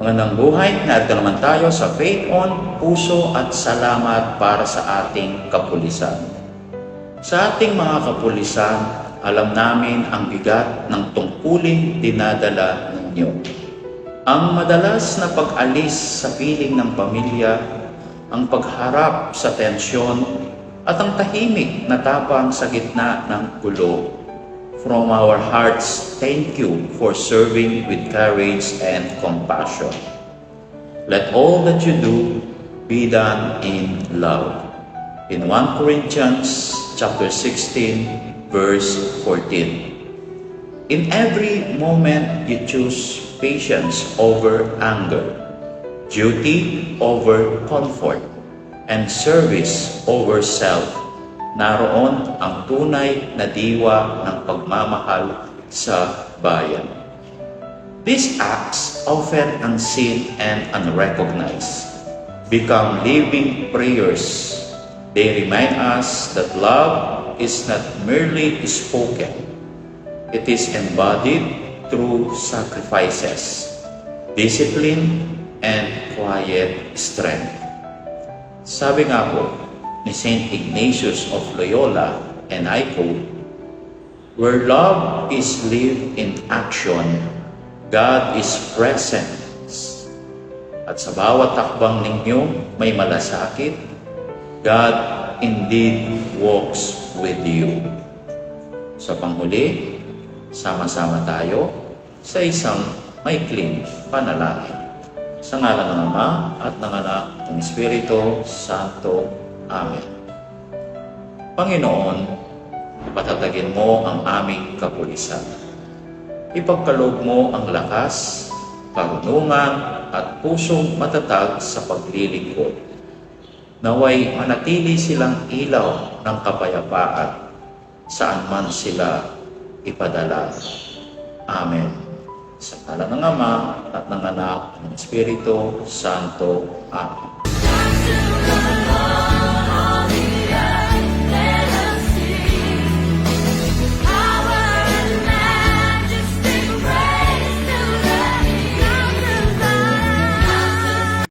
Magandang buhay, narito naman tayo sa Faith On, Puso at Salamat para sa ating kapulisan. Sa ating mga kapulisan, alam namin ang bigat ng tungkulin dinadala ninyo. Ang madalas na pag-alis sa piling ng pamilya, ang pagharap sa tensyon, at ang tahimik na tapang sa gitna ng gulo. From our hearts, thank you for serving with courage and compassion. Let all that you do be done in love. In 1 Corinthians chapter 16, verse 14. In every moment you choose patience over anger, duty over comfort, and service over self. Naroon ang tunay na diwa ng pagmamahal sa bayan. These acts, often unseen and unrecognized, become living prayers. They remind us that love is not merely spoken. It is embodied through sacrifices, discipline, and quiet strength. Sabi nga po ni Saint Ignatius of Loyola, and I quote, "Where love is lived in action, God is present. At sa bawat takbang ninyo may malasakit, God indeed walks with you." Sa panghuli, sama-sama tayo sa isang maikling panalangin. Sa ngalan ng Ama at ng Anak ng Espiritu Santo. Amen. Panginoon, patatagin mo ang aming kapulisan. Ipagkaloob mo ang lakas, karunungan at pusong matatag sa paglilingkod. Naway manatili silang ilaw ng kapayapaan saan man sila ipadala. Amen. Sa ngalan ng Ama at ng Anak ng Espiritu Santo. Amen.